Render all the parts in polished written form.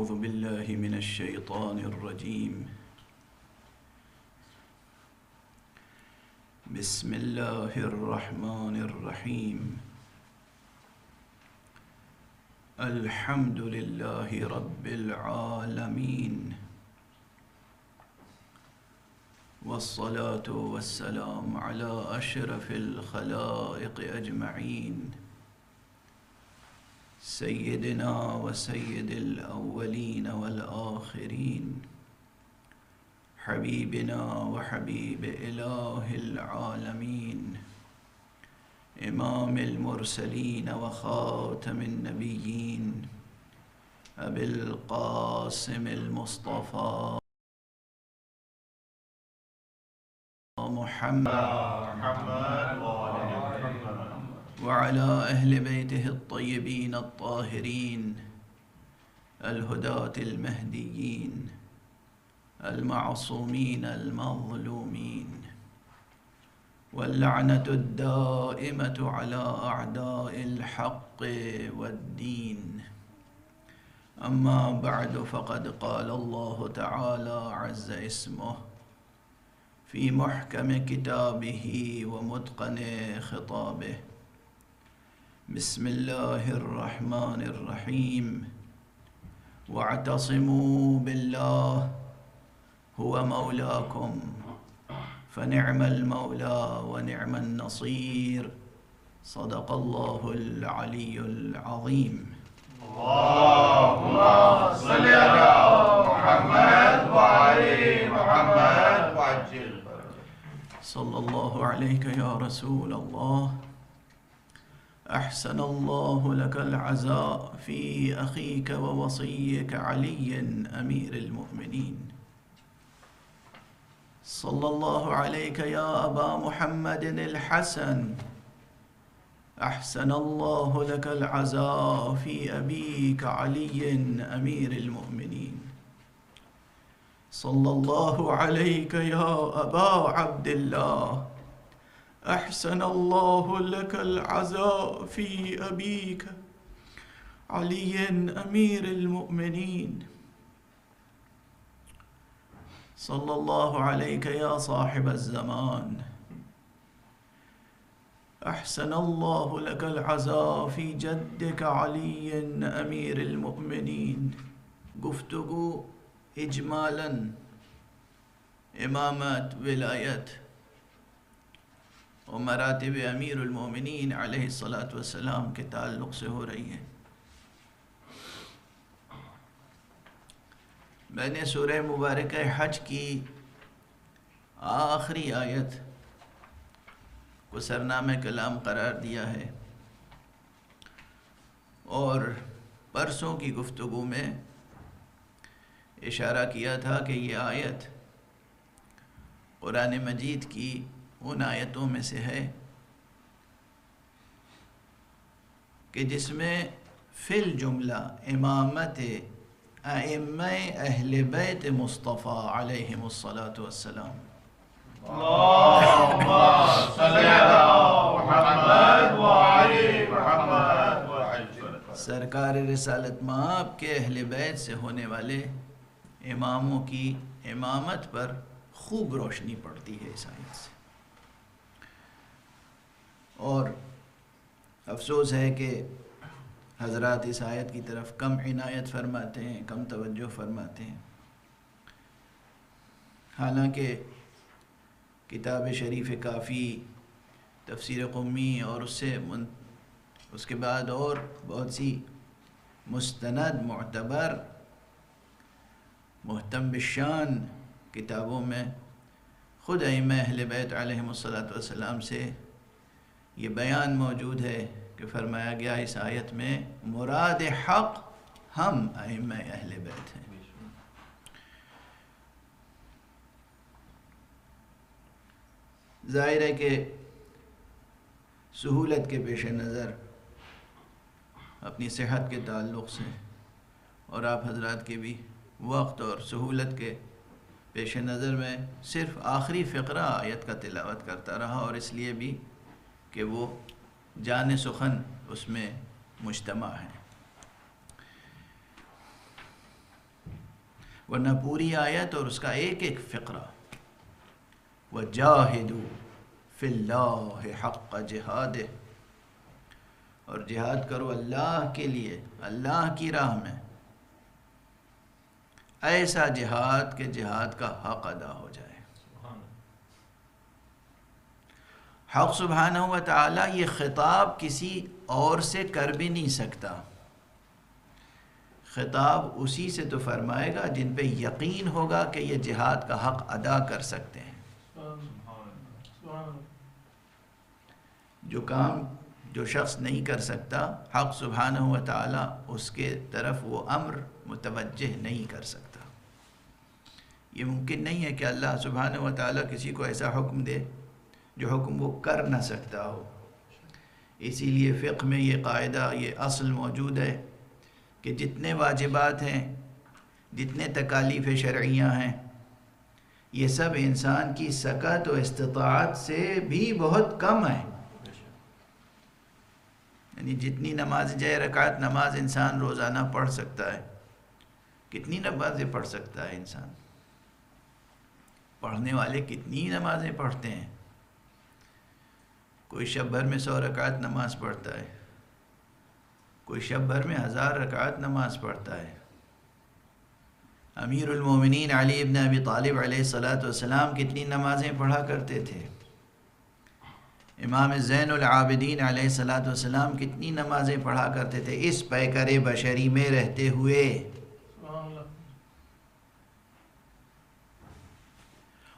أعوذ بالله من الشيطان الرجيم. بسم الله الرحمن الرحيم. الحمد لله رب العالمين، والصلاة والسلام على أشرف الخلائق أجمعين، سيدنا وسيد الأولين والآخرين، حبيبنا وحبيب إله العالمين، إمام المرسلين وخاتم النبيين، أبي القاسم المصطفى محمد وعلى أهل بيته الطيبين الطاهرين الهداة المهديين المعصومين المظلومين، واللعنة الدائمة على أعداء الحق والدين. أما بعد، فقد قال الله تعالى عز اسمه في محكم كتابه ومتقن خطابه: بسم الله الرحمن الرحيم. واعتصموا بالله هو مولاكم فنعم المولى ونعم النصير. صدق الله العلي العظيم. اللهم صل على محمد وعلى محمد وعجل. صلى الله عليك يا رسول الله. أحسن الله لك العزاء في أخيك ووصيك علي أمير المؤمنين. صلى الله عليك يا أبا محمد الحسن. أحسن الله لك العزاء في أبيك علي أمير المؤمنين. صلى الله عليك يا أبا عبد الله. أحسن الله لك العزاء في أبيك علي أمير المؤمنين. صلى الله عليك يا صاحب الزمان. أحسن الله لك العزاء في جدك علي أمير المؤمنين. گفتگو اجمالاً امامت، ولایت و مراتب امیر المومنین علیہ الصلاۃ والسلام کے تعلق سے ہو رہی ہے۔ میں نے سورہ مبارکہ حج کی آخری آیت کو سرنامہ کلام قرار دیا ہے، اور پرسوں کی گفتگو میں اشارہ کیا تھا کہ یہ آیت قرآن مجید کی ان آیتوں میں سے ہے کہ جس میں فی الجملہ امامت ائمہ اہل بیت مصطفیٰ علیہم الصلاۃ والسلام، اللهم صل على محمد وعلى محمد وعجل. سرکار رسالت مآب کے اہل بیت سے ہونے والے اماموں کی امامت پر خوب روشنی پڑتی ہے اس آیت سے۔ اور افسوس ہے کہ حضرات اس آیت کی طرف کم عنایت فرماتے ہیں، کم توجہ فرماتے ہیں، حالانکہ کتاب شریف کافی، تفسیر قمی اور اس کے بعد اور بہت سی مستند، معتبر، محتم بالشان کتابوں میں خود ائمہ اہل بیت علیہم الصلاۃ والسلام سے یہ بیان موجود ہے کہ فرمایا گیا اس آیت میں مراد حق ہم ائمہ اہل بیت ہیں۔ ظاہر ہے کہ سہولت کے پیش نظر، اپنی صحت کے تعلق سے، اور آپ حضرات کے بھی وقت اور سہولت کے پیش نظر میں صرف آخری فقرہ آیت کا تلاوت کرتا رہا، اور اس لیے بھی کہ وہ جان سخن اس میں مجتمع ہے۔ ورنہ پوری آیت اور اس کا ایک ایک فقرہ وَجَاهِدُوا فِي اللَّهِ حَقَّ جِهَادِهِ، اور جہاد کرو اللہ کے لیے، اللہ کی راہ میں، ایسا جہاد کہ جہاد کا حق ادا ہو جائے۔ حق سبحانہ و تعالیٰ یہ خطاب کسی اور سے کر بھی نہیں سکتا، خطاب اسی سے تو فرمائے گا جن پہ یقین ہوگا کہ یہ جہاد کا حق ادا کر سکتے ہیں۔ جو کام جو شخص نہیں کر سکتا، حق سبحانہ و تعالیٰ اس کے طرف وہ امر متوجہ نہیں کر سکتا۔ یہ ممکن نہیں ہے کہ اللہ سبحانہ و تعالیٰ کسی کو ایسا حکم دے جو حکم وہ کر نہ سکتا ہو۔ اسی لیے فقہ میں یہ قاعدہ، یہ اصل موجود ہے کہ جتنے واجبات ہیں، جتنے تکالیف شرعیہ ہیں، یہ سب انسان کی سکت و استطاعت سے بھی بہت کم ہے۔ یعنی جتنی نماز جے رکعت نماز انسان روزانہ پڑھ سکتا ہے، کتنی نمازیں پڑھ سکتا ہے انسان؟ پڑھنے والے کتنی نمازیں پڑھتے ہیں؟ کوئی شب بھر میں 100 رکعت نماز پڑھتا ہے، کوئی شب بھر میں 1000 رکعت نماز پڑھتا ہے۔ امیر المومنین علی ابن ابی طالب علیہ السلام کتنی نمازیں پڑھا کرتے تھے؟ امام زین العابدین علیہ السلام کتنی نمازیں پڑھا کرتے تھے اس پیکر بشری میں رہتے ہوئے؟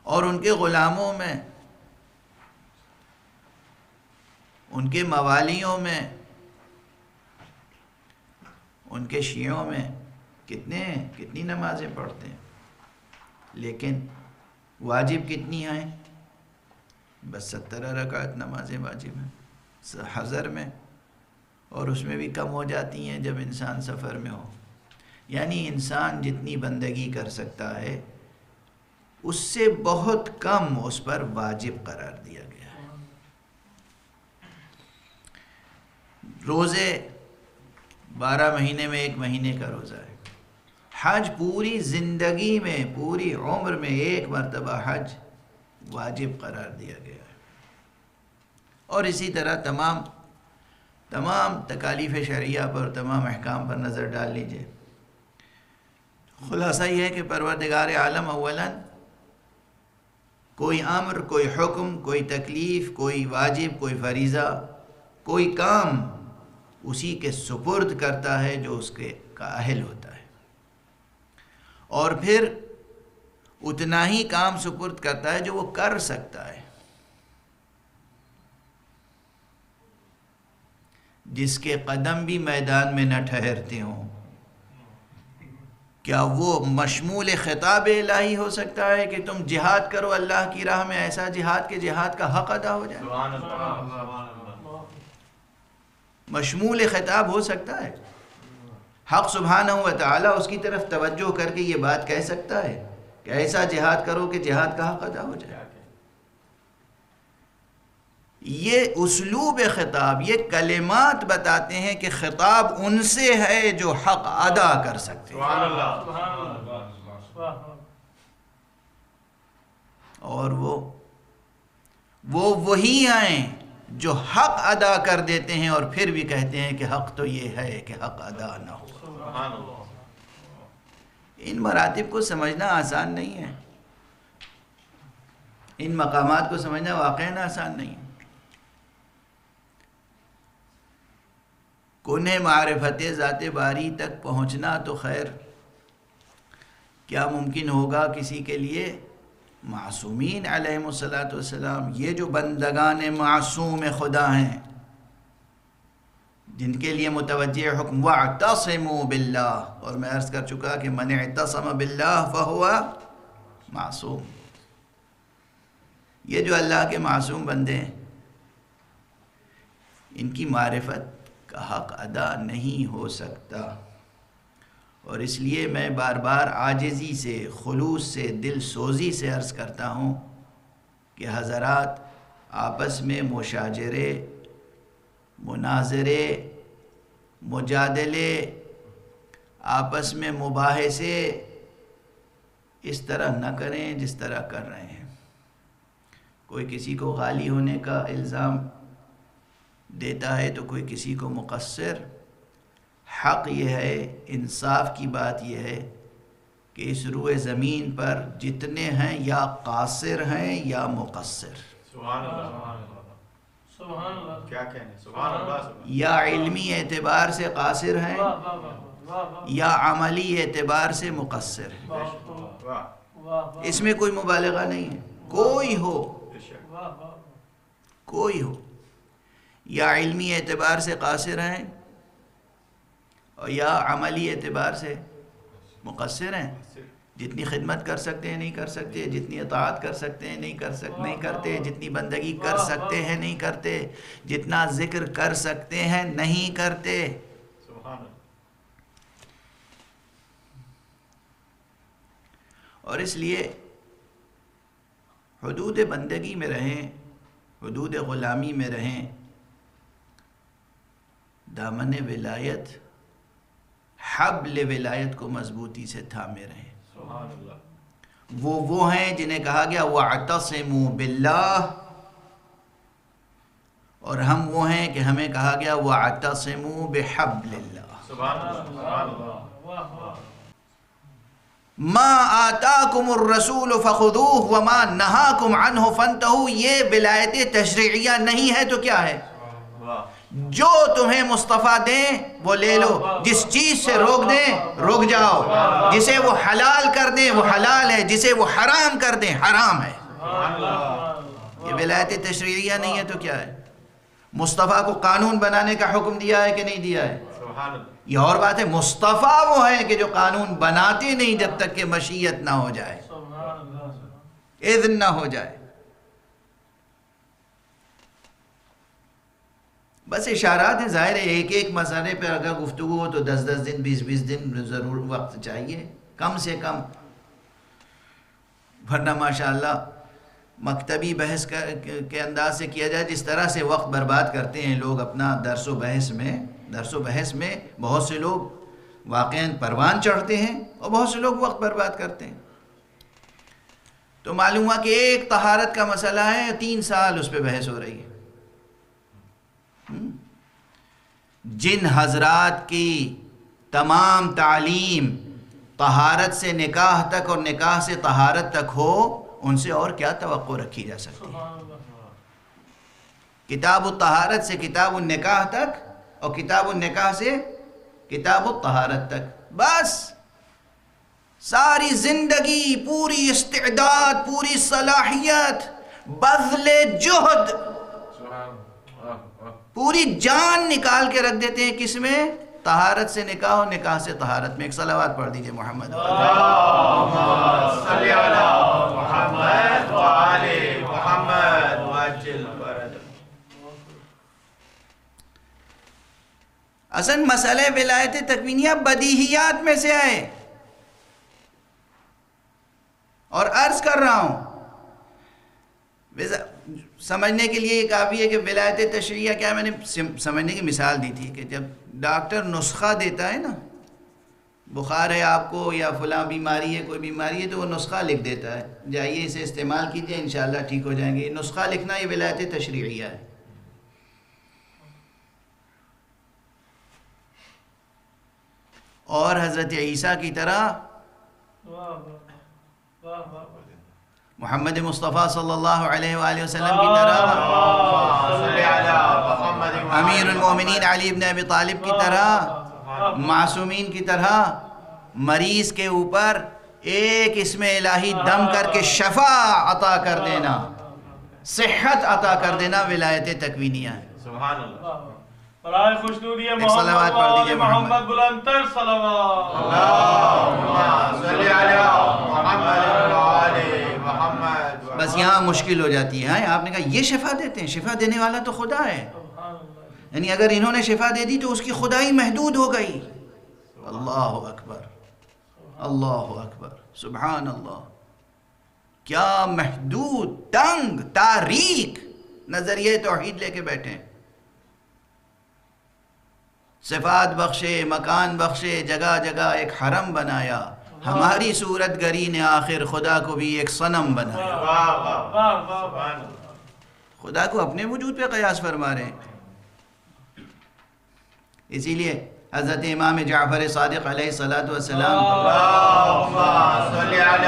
اور ان کے غلاموں میں، ان کے موالیوں میں، ان کے شیعوں میں کتنی نمازیں پڑھتے ہیں، لیکن واجب کتنی ہیں؟ بس 17 رکعت نمازیں واجب ہیں حضر میں، اور اس میں بھی کم ہو جاتی ہیں جب انسان سفر میں ہو۔ یعنی انسان جتنی بندگی کر سکتا ہے اس سے بہت کم اس پر واجب قرار دیا گیا ہے۔ روزے 12 مہینے میں 1 مہینے کا روزہ ہے۔ حج پوری زندگی میں، پوری عمر میں 1 مرتبہ حج واجب قرار دیا گیا ہے۔ اور اسی طرح تمام تکالیف شرعیہ پر، تمام احکام پر نظر ڈال لیجئے۔ خلاصہ یہ ہے کہ پروردگار عالم اولاً کوئی امر، کوئی حکم، کوئی تکلیف، کوئی واجب، کوئی فریضہ، کوئی کام اسی کے سپرد کرتا ہے جو اس کے کا اہل ہوتا ہے، اور پھر اتنا ہی کام سپرد کرتا ہے جو وہ کر سکتا ہے۔ جس کے قدم بھی میدان میں نہ ٹھہرتے ہوں، کیا وہ مشمول خطاب الہی ہو سکتا ہے کہ تم جہاد کرو اللہ کی راہ میں، ایسا جہاد کہ جہاد کا حق ادا ہو جائے؟ مشمول خطاب ہو سکتا ہے؟ حق سبحانہ و تعالیٰ اس کی طرف توجہ کر کے یہ بات کہہ سکتا ہے کہ ایسا جہاد کرو کہ جہاد کا حق ادا ہو جائے؟ یہ اسلوب خطاب، یہ کلمات بتاتے ہیں کہ خطاب ان سے ہے جو حق ادا کر سکتے ہیں، اور وہ وہی ہیں جو حق ادا کر دیتے ہیں اور پھر بھی کہتے ہیں کہ حق تو یہ ہے کہ حق ادا نہ ہو۔ ان مراتب کو سمجھنا آسان نہیں ہے، ان مقامات کو سمجھنا واقعاً آسان نہیں ہے۔ کنہ معرفت ذات باری تک پہنچنا تو خیر کیا ممکن ہوگا کسی کے لیے؟ معصومین علیہم السلام، یہ جو بندگان معصوم خدا ہیں، جن کے لیے متوجہ حکم وَاعْتَصِمُوا بِاللَّهِ، اور میں عرض کر چکا کہ من اعتصم باللہ فَهُوَ معصوم۔ یہ جو اللہ کے معصوم بندے ہیں، ان کی معرفت کا حق ادا نہیں ہو سکتا، اور اس لیے میں بار بار عاجزی سے، خلوص سے، دل سوزی سے عرض کرتا ہوں کہ حضرات آپس میں مشاجرے، مناظرے، مجادلے، آپس میں مباحثے اس طرح نہ کریں جس طرح کر رہے ہیں۔ کوئی کسی کو غالی ہونے کا الزام دیتا ہے تو کوئی کسی کو مقصر۔ حق یہ ہے، انصاف کی بات یہ ہے کہ اس روئے زمین پر جتنے ہیں یا قاصر ہیں یا مقصر، سبحان اللہ، سبحان اللہ، کیا کہنے، سبحان اللہ، یا علمی اعتبار سے قاصر ہیں یا عملی اعتبار سے مقصر ہیں۔ واہ، اس میں کوئی مبالغہ نہیں ہے، کوئی ہو، بے شک، کوئی ہو، یا علمی اعتبار سے قاصر ہیں اور یا عملی اعتبار سے مقصر ہیں۔ جتنی خدمت کر سکتے ہیں نہیں کر سکتے، جتنی اطاعت کر سکتے ہیں نہیں کرتے، جتنی بندگی کر سکتے ہیں نہیں کرتے، جتنا ذکر کر سکتے ہیں نہیں کرتے۔ سبحان اللہ، اور اس لیے حدود بندگی میں رہیں، حدود غلامی میں رہیں، دامن ولایت، حبل ولایت کو مضبوطی سے تھامے رہیں۔ سبحان اللہ، وہ ہیں جنہیں کہا گیا وَاعْتَصِمُوا بِاللَّهِ، اور ہم وہ ہیں کہ ہمیں کہا گیا وَاعْتَصِمُوا بِحَبْلِ اللَّهِ۔ سبحان اللہ، سبحان اللہ، مَا آتَاكُمُ الرَّسُولُ فَخُذُوهُ وَمَا نَهَاكُمْ عَنْهُ فَانْتَهُوا، یہ ولایت تشریعیہ نہیں ہے تو کیا ہے؟ واہ، جو تمہیں مصطفیٰ دیں وہ لے لو، جس چیز سے روک دیں رک جاؤ، جسے وہ حلال کر دیں وہ حلال ہے، جسے وہ حرام کر دیں حرام ہے۔ سبحان اللہ، یہ ولایت تشریعیہ نہیں ہے تو کیا ہے؟ مصطفیٰ کو قانون بنانے کا حکم دیا ہے کہ نہیں دیا ہے؟ سبحان اللہ، یہ اور بات ہے، مصطفیٰ وہ ہے کہ جو قانون بناتے نہیں جب تک کہ مشیت نہ ہو جائے، اذن نہ ہو جائے۔ بس اشارات ہیں، ظاہر ہے ایک ایک مسئلے پہ اگر گفتگو ہو تو 10 دن 20 دن ضرور وقت چاہیے کم سے کم، ورنہ ماشاءاللہ مکتبی بحث کے انداز سے کیا جائے جس طرح سے وقت برباد کرتے ہیں لوگ اپنا درس و بحث میں بہت سے لوگ واقعاً پروان چڑھتے ہیں اور بہت سے لوگ وقت برباد کرتے ہیں۔ تو معلوم ہوا کہ ایک طہارت کا مسئلہ ہے، 3 سال اس پہ بحث ہو رہی ہے۔ جن حضرات کی تمام تعلیم طہارت سے نکاح تک اور نکاح سے طہارت تک ہو، ان سے اور کیا توقع رکھی جا سکتی ہے؟ کتاب الطہارت سے کتاب النکاح تک اور کتاب النکاح سے کتاب الطہارت تک، بس ساری زندگی، پوری استعداد، پوری صلاحیت، بذل جہد، پوری جان نکال کے رکھ دیتے ہیں کس میں؟ طہارت سے نکاح اور نکاح سے طہارت میں۔ ایک صلوات پڑھ دیجئے محمد اللہم صلی علی محمد وآل محمد وعجل فرجہ۔ اصل مسئلہ ولایت تکوینیہ بدیہیات میں سے ہے، اور عرض کر رہا ہوں سمجھنے کے لیے کافی ہے کہ ولایت تشریعیہ کیا ہے۔ میں نے سمجھنے کی مثال دی تھی کہ جب ڈاکٹر نسخہ دیتا ہے نا، بخار ہے آپ کو یا فلاں بیماری ہے، کوئی بیماری ہے، تو وہ نسخہ لکھ دیتا ہے، جائیے اسے استعمال کیجئے انشاءاللہ ٹھیک ہو جائیں گے۔ یہ نسخہ لکھنا یہ ولایت تشریعیہ ہے۔ اور حضرت عیسیٰ کی طرح محمد مصطفیٰ صلی اللہ علیہ وآلہ وسلم کی طرح، صلی علی محمد امیر المومنین علی ابن ابی طالب کی طرح، معصومین کی طرح مریض کے اوپر ایک اسم الہی دم کر کے شفا عطا کر دینا، صحت عطا کر دینا ولایت تکوینیہ ہے۔ سبحان اللہ، برائے خوشنودی ایک صلوات پڑھ دیجئے محمد۔ محمد بلندتر صلوات۔ اللہم صلی علی محمد وآل محمد۔ بس یہاں مشکل ہو جاتی ہے، آپ نے کہا یہ شفا دیتے ہیں، شفا دینے والا تو خدا ہے، یعنی اگر انہوں نے شفا دے دی تو اس کی خدائی محدود ہو گئی۔ اللہ اکبر، اللہ اکبر، سبحان اللہ، کیا محدود، تنگ، تاریک نظریہ توحید لے کے بیٹھے ہیں۔ صفات بخشے، مکان بخشے، جگہ جگہ ایک حرم بنایا، ہماری صورت گری نے آخر خدا کو بھی ایک صنم بنایا. واہ واہ واہ واہ واہ. سبحان اللہ. خدا کو اپنے وجود پہ قیاس فرما رہے ہیں. اسی لیے حضرت امام جعفر صادق علیہ الصلوۃ والسلام اللہم صلی علی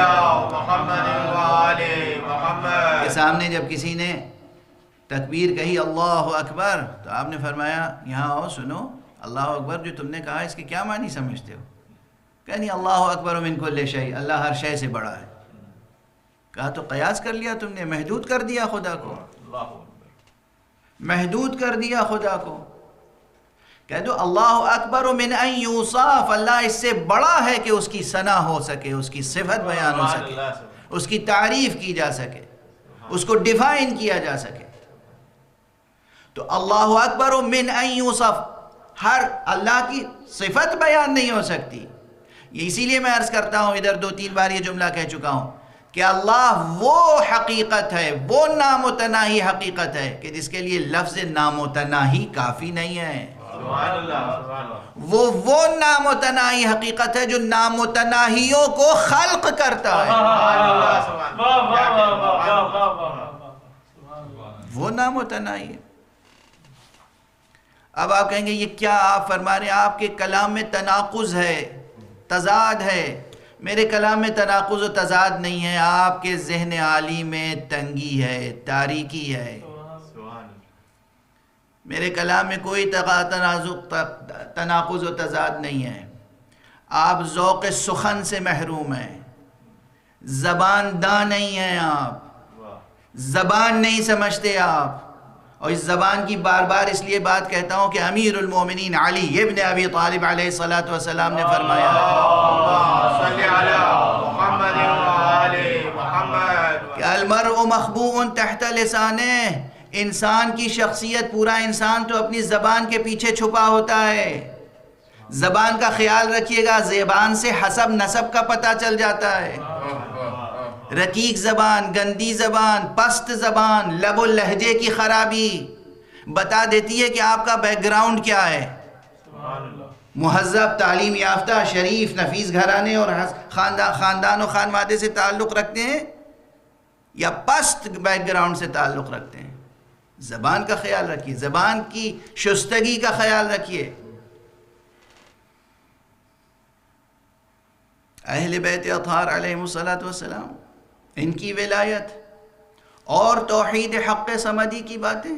محمد وآل محمد کے سامنے جب کسی نے تکبیر کہی اللہ اکبر تو آپ نے فرمایا یہاں آؤ سنو، اللہ اکبر جو تم نے کہا اس کے کیا معنی سمجھتے ہو؟ کہ نہیں اللہ اکبر من کل شیء، اللہ ہر شے سے بڑا ہے. کہا تو قیاس کر لیا تم نے، محدود کر دیا خدا کو، محدود کر دیا خدا کو. کہہ دو اللہ اکبر من ان یوصف، اللہ اس سے بڑا ہے کہ اس کی ثنا ہو سکے، اس کی صفت بیان ہو سکے، اس کی تعریف کی جا سکے، اس کو ڈیفائن کیا جا سکے. تو اللہ اکبر من ان یوصف، ہر اللہ کی صفت بیان نہیں ہو سکتی. اسی لیے میں عرض کرتا ہوں، ادھر 2-3 بار یہ جملہ کہہ چکا ہوں کہ اللہ وہ حقیقت ہے، وہ نامتناہی حقیقت ہے کہ جس کے لیے لفظ نامتناہی کافی نہیں ہے. سبحان اللہ سبحان اللہ. وہ نامتناہی حقیقت ہے جو نامتناہیوں کو خلق کرتا ہے. سبحان اللہ سبحان واہ اللہ. واہ واہ واہ واہ واہ واہ. وہ نامتناہی ہے. اب آپ کہیں گے یہ کیا آپ فرما رہے ہیں؟ آپ کے کلام میں تناقض ہے، تضاد ہے. میرے کلام میں تناقض و تضاد نہیں ہے، آپ کے ذہن عالی میں تنگی ہے، تاریکی ہے. میرے کلام میں کوئی تناقض و تضاد نہیں ہے. آپ ذوق سخن سے محروم ہیں، زبان داں نہیں ہیں، آپ زبان نہیں سمجھتے آپ. اور اس زبان کی بار بار اس لیے بات کہتا ہوں کہ امیر المومنین علی ابن ابی طالب علیہ الصلوۃ والسلام نے فرمایا صلی علی محمد وآل محمد. کہ المرء مخبوء تحت لسانہ، انسان کی شخصیت، پورا انسان تو اپنی زبان کے پیچھے چھپا ہوتا ہے. زبان کا خیال رکھیے گا، زبان سے حسب نسب کا پتہ چل جاتا ہے. رقیق زبان، گندی زبان، پست زبان، لب و لہجے کی خرابی بتا دیتی ہے کہ آپ کا بیک گراؤنڈ کیا ہے. مہذب، تعلیم یافتہ، شریف، نفیس گھرانے اور خاندان و خانوادے سے تعلق رکھتے ہیں یا پست بیک گراؤنڈ سے تعلق رکھتے ہیں. زبان کا خیال رکھیے، زبان کی شستگی کا خیال رکھیے. اہل بیت اطہار علیہ الصلوۃ والسلام، ان کی ولایت اور توحید حق صمدی کی باتیں،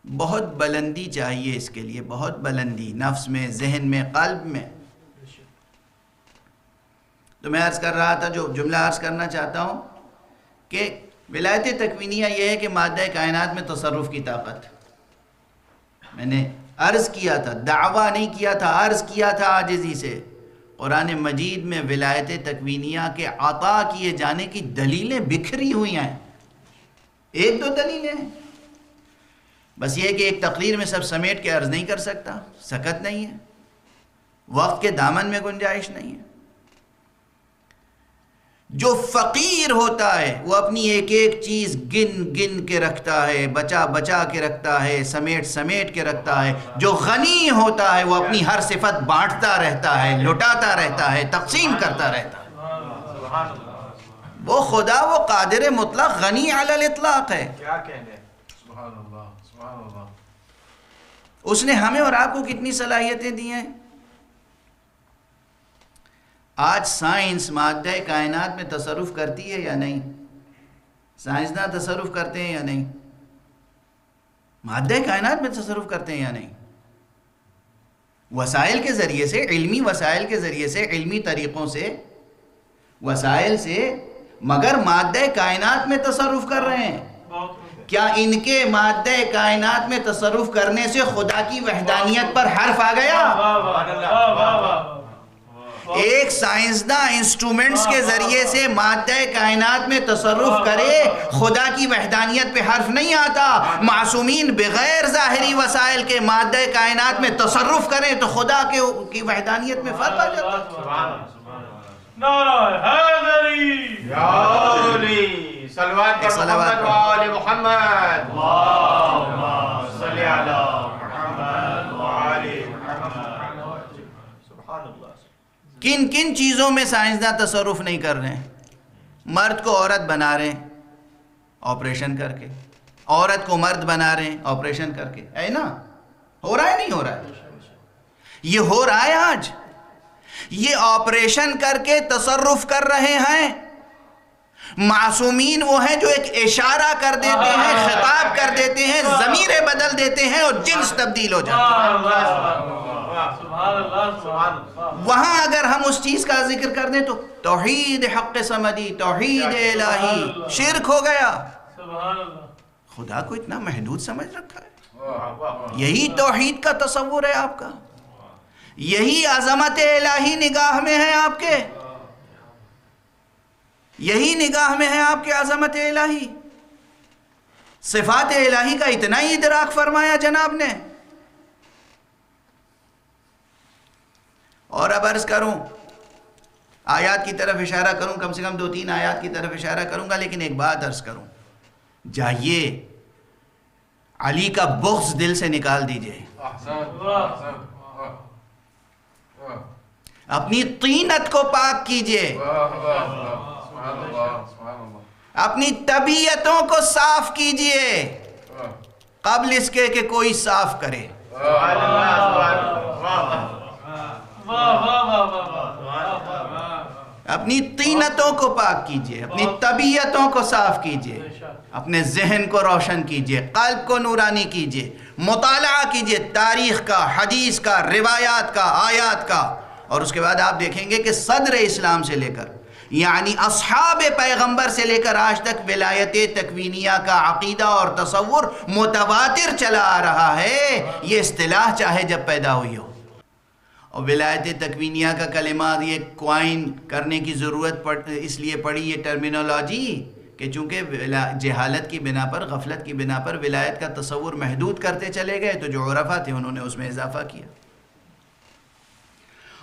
بہت بلندی چاہیے اس کے لیے، بہت بلندی نفس میں، ذہن میں، قلب میں. تو میں عرض کر رہا تھا، جو جملہ عرض کرنا چاہتا ہوں کہ ولایت تکوینیہ یہ ہے کہ مادہ کائنات میں تصرف کی طاقت. میں نے عرض کیا تھا، دعویٰ نہیں کیا تھا، عرض کیا تھا عاجزی سے. قرآن مجید میں ولایت تکوینیہ کے عطا کیے جانے کی دلیلیں بکھری ہوئی ہیں. 1-2 دلیلیں ہیں، بس یہ کہ ایک تقریر میں سب سمیٹ کے عرض نہیں کر سکتا، سکت نہیں ہے، وقت کے دامن میں گنجائش نہیں ہے. جو فقیر ہوتا ہے وہ اپنی ایک ایک چیز گن گن کے رکھتا ہے، بچا بچا کے رکھتا ہے، سمیٹ سمیٹ کے رکھتا ہے. جو غنی ہوتا ہے وہ اپنی ہر صفت بانٹتا رہتا ہے، لٹاتا رہتا ہے، تقسیم کرتا رہتا ہے. وہ خدا، وہ قادر مطلق، غنی علی الاطلاق ہے. کیا کہنے. سبحان اللہ سبحان اللہ. اس نے ہمیں اور آپ کو کتنی صلاحیتیں دی ہیں. آج سائنس مادہ کائنات میں تصرف کرتی ہے یا نہیں؟ سائنسداں تصرف کرتے ہیں یا نہیں؟ مادہ کائنات میں تصرف کرتے ہیں یا نہیں؟ وسائل کے ذریعے سے، علمی وسائل کے ذریعے سے، علمی طریقوں سے، وسائل سے، مگر مادہ کائنات میں تصرف کر رہے ہیں. کیا ان کے مادہ کائنات میں تصرف کرنے سے خدا کی وحدانیت پر حرف آ گیا؟ ایک سائنسداں انسٹرومنٹس کے ذریعے سے مادہ کائنات میں تصرف کرے، خدا کی وحدانیت پہ حرف نہیں آتا. معصومین بغیر ظاہری وسائل کے مادہ کائنات میں تصرف کریں تو خدا کی وحدانیت میں فرق آ جاتا ہے. نعرہ حیدری، یا علی صلوات پر محمد وآل محمد. اللہم صلی علی محمد وآل محمد. سبحان اللہ. کن کن چیزوں میں سائنسداں تصرف نہیں کر رہے ہیں؟ مرد کو عورت بنا رہے ہیں آپریشن کر کے، عورت کو مرد بنا رہے ہیں آپریشن کر کے، ہے نا؟ ہو رہا ہے نہیں ہو رہا ہے؟ یہ ہو رہا ہے آج. یہ آپریشن کر کے تصرف کر رہے ہیں. معصومین وہ ہیں جو ایک اشارہ کر دیتے ہیں، خطاب کر دیتے ہیں، ضمیریں بدل دیتے ہیں اور جنس تبدیل ہو جاتا ہے. وہاں اگر ہم اس چیز کا ذکر کر دیں تو توحید حق سمدی، توحید الہی، شرک ہو گیا. خدا کو اتنا محدود سمجھ رکھا ہے. یہی توحید کا تصور ہے آپ کا، یہی عظمت الہی نگاہ میں ہے آپ کے، یہی نگاہ میں ہے آپ کے عظمت الہی. صفات الہی کا اتنا ہی ادراک فرمایا جناب نے. اور اب عرض کروں، آیات کی طرف اشارہ کروں، کم سے کم 2-3 آیات کی طرف اشارہ کروں گا، لیکن ایک بات عرض کروں. جائیے علی کا بغض دل سے نکال دیجئے، اپنی طینت کو پاک کیجئے، اپنی طبیعتوں کو صاف کیجئے قبل اس کے کہ کوئی صاف کرے. اپنی طینتوں کو پاک کیجئے، اپنی طبیعتوں کو صاف کیجئے، اپنے ذہن کو روشن کیجئے، قلب کو نورانی کیجئے، مطالعہ کیجئے تاریخ کا، حدیث کا، روایات کا، آیات کا. اور اس کے بعد آپ دیکھیں گے کہ صدر اسلام سے لے کر، یعنی اصحاب پیغمبر سے لے کر آج تک ولایت تکوینیہ کا عقیدہ اور تصور متواتر چلا آ رہا ہے. یہ اصطلاح چاہے جب پیدا ہوئی ہو، اور ولایت تکوینیہ کا کلمات یہ کوائن کرنے کی ضرورت اس لیے پڑی، یہ ٹرمینالوجی، کہ چونکہ جہالت کی بنا پر، غفلت کی بنا پر ولایت کا تصور محدود کرتے چلے گئے، تو جو عرفا تھے انہوں نے اس میں اضافہ کیا.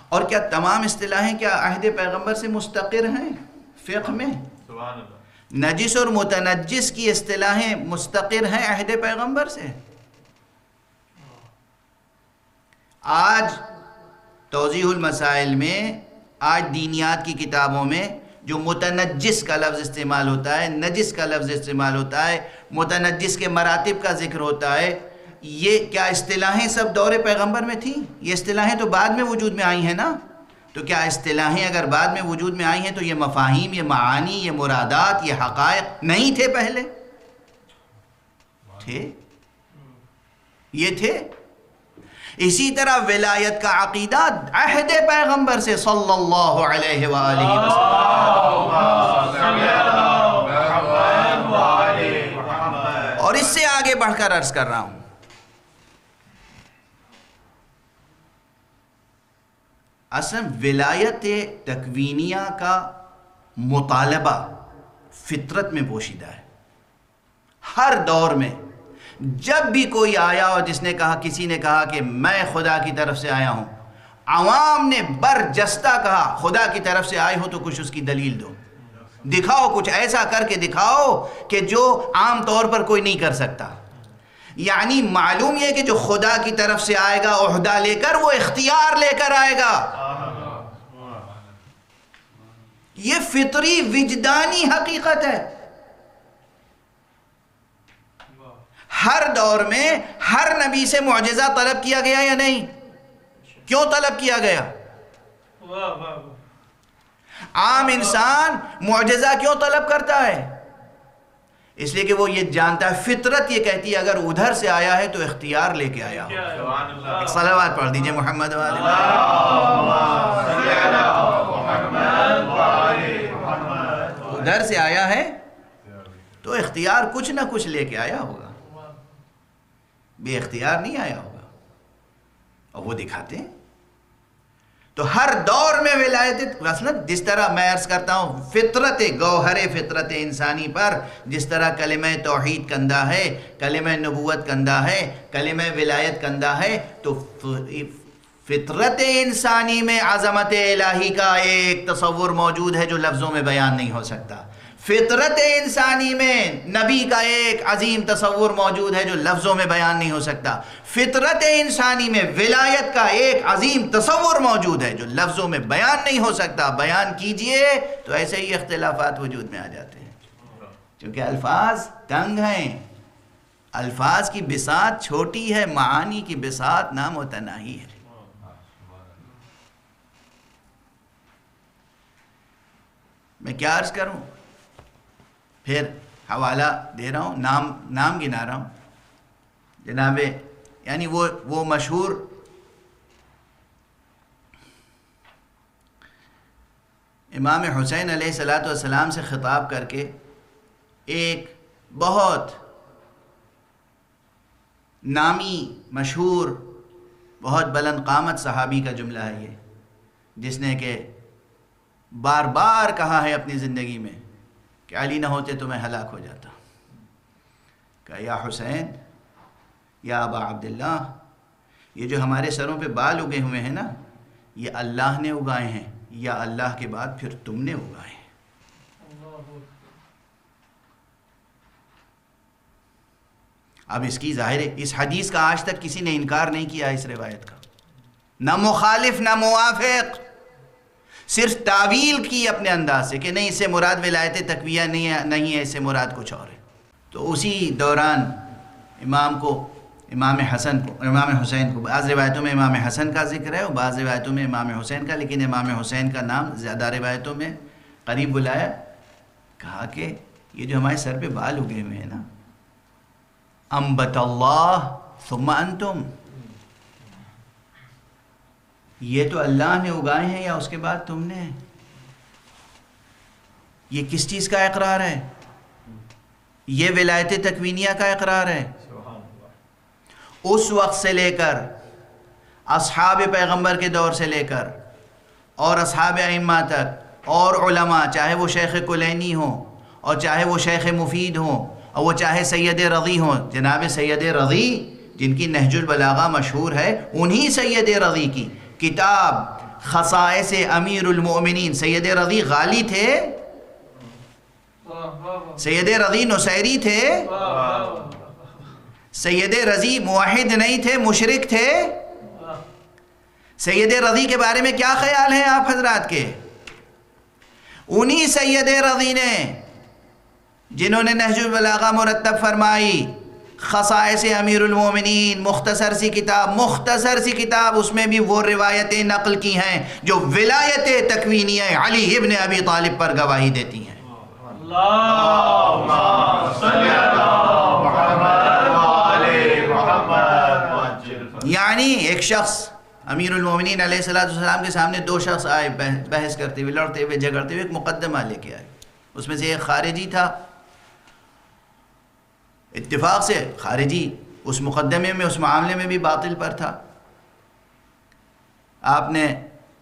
اور کیا تمام اصطلاحیں کیا عہد پیغمبر سے مستقر ہیں فقہ میں؟ نجس اور متنجس کی اصطلاحیں مستقر ہیں عہد پیغمبر سے. آج توضیح المسائل میں، آج دینیات کی کتابوں میں جو متنجس کا لفظ استعمال ہوتا ہے، نجس کا لفظ استعمال ہوتا ہے، متنجس کے مراتب کا ذکر ہوتا ہے، یہ کیا اصطلاحیں سب دور پیغمبر میں تھیں؟ یہ اصطلاحیں تو بعد میں وجود میں آئی ہیں نا. تو کیا اصطلاحیں اگر بعد میں وجود میں آئی ہیں تو یہ مفاہیم، یہ معانی، یہ مرادات، یہ حقائق نہیں تھے پہلے؟ تھے، یہ تھے. اسی طرح ولایت کا عقیدہ عہد پیغمبر سے صلی اللہ علیہ وآلہ وسلم، اور اس سے آگے بڑھ کر عرض کر رہا ہوں، اصلا ولایت تکوینیہ کا مطالبہ فطرت میں پوشیدہ ہے. ہر دور میں جب بھی کوئی آیا اور جس نے کہا، کسی نے کہا کہ میں خدا کی طرف سے آیا ہوں، عوام نے برجستہ کہا خدا کی طرف سے آئے ہو تو کچھ اس کی دلیل دو، دکھاؤ، کچھ ایسا کر کے دکھاؤ کہ جو عام طور پر کوئی نہیں کر سکتا. یعنی معلوم یہ کہ جو خدا کی طرف سے آئے گا عہدہ لے کر، وہ اختیار لے کر آئے گا. یہ فطری وجدانی حقیقت ہے. ہر دور میں ہر نبی سے معجزہ طلب کیا گیا یا نہیں؟ کیوں طلب کیا گیا؟ عام انسان معجزہ کیوں طلب کرتا ہے؟ اس لیے کہ وہ یہ جانتا ہے، فطرت یہ کہتی ہے اگر ادھر سے آیا ہے تو اختیار لے کے آیا ہو. صلوات پڑھ دیجئے محمد والے. ادھر سے آیا ہے تو اختیار کچھ نہ کچھ لے کے آیا ہوگا، بے اختیار نہیں آیا ہوگا، اور وہ دکھاتے ہیں. تو ہر دور میں ولایت، اصلا جس طرح میں عرض کرتا ہوں فطرت، گوہر فطرت انسانی پر جس طرح کلمہ توحید کندہ ہے، کلمہ نبوت کندہ ہے، کلمہ ولایت کندہ ہے، تو فطرت انسانی میں عظمت الہی کا ایک تصور موجود ہے جو لفظوں میں بیان نہیں ہو سکتا. فطرت انسانی میں نبی کا ایک عظیم تصور موجود ہے جو لفظوں میں بیان نہیں ہو سکتا. فطرت انسانی میں ولایت کا ایک عظیم تصور موجود ہے جو لفظوں میں بیان نہیں ہو سکتا. بیان کیجئے تو ایسے ہی اختلافات وجود میں آ جاتے ہیں، کیونکہ الفاظ تنگ ہیں، الفاظ کی بساط چھوٹی ہے، معانی کی بساط نامتناہی ہے. میں کیا عرض کروں، پھر حوالہ دے رہا ہوں، نام گنا رہا ہوں. جناب یعنی وہ مشہور امام حسین علیہ السلام سے خطاب کر کے ایک بہت نامی مشہور بہت بلند قامت صحابی کا جملہ ہے یہ، جس نے کہ بار بار کہا ہے اپنی زندگی میں کہ علی نہ ہوتے تو میں ہلاک ہو جاتا. کہا یا حسین، یا ابا عبداللہ، یہ جو ہمارے سروں پہ بال اگے ہوئے ہیں نا، یہ اللہ نے اگائے ہیں یا اللہ کے بعد پھر تم نے اگائے ہیں. اب اس کی ظاہر ہے اس حدیث کا آج تک کسی نے انکار نہیں کیا اس روایت کا، نہ مخالف نہ موافق، صرف تعویل کی اپنے انداز سے کہ نہیں اس سے مراد ولایت تقویہ نہیں ہے، اس سے مراد کچھ اور ہے. تو اسی دوران امام حسین کو بعض روایتوں میں امام حسن کا ذکر ہے اور بعض روایتوں میں امام حسین کا، لیکن امام حسین کا نام زیادہ روایتوں میں قریب بلایا. کہا کہ یہ جو ہمارے سر پہ بال اگے ہوئے ہیں نا، انبت اللہ ثم انتم، یہ تو اللہ نے اگائے ہیں یا اس کے بعد تم نے؟ یہ کس چیز کا اقرار ہے؟ یہ ولایت تکوینیہ کا اقرار ہے. اس وقت سے لے کر اصحاب پیغمبر کے دور سے لے کر اور اصحاب ائمہ تک اور علماء، چاہے وہ شیخ کلینی ہوں اور چاہے وہ شیخ مفید ہوں اور وہ چاہے سید رضی ہوں. جناب سید رضی جن کی نہج البلاغہ مشہور ہے، انہی سید رضی کی کتاب خصائص امیر المؤمنین، سید رضی غالی تھے، سید رضی نصیری تھے، سید رضی موحد نہیں تھے، مشرک تھے. سید رضی کے بارے میں کیا خیال ہیں آپ حضرات کے؟ انہی سید رضی نے جنہوں نے نہج البلاغہ مرتب فرمائی، خصائص امیر المومنین، مختصر سی کتاب، اس میں بھی وہ روایتیں نقل کی ہیں جو ولایت تکوینیہ علی ابن ابی طالب پر گواہی دیتی ہیں. اللہم صلی علی محمد وعلی محمد. یعنی ایک شخص امیر المومنین علیہ السلام کے سامنے دو شخص آئے، بحث کرتے ہوئے، لڑتے ہوئے، جھگڑتے ہوئے، ایک مقدمہ لے کے آئے. اس میں سے ایک خارجی تھا، اتفاق سے خارجی اس مقدمے میں، اس معاملے میں بھی باطل پر تھا. آپ نے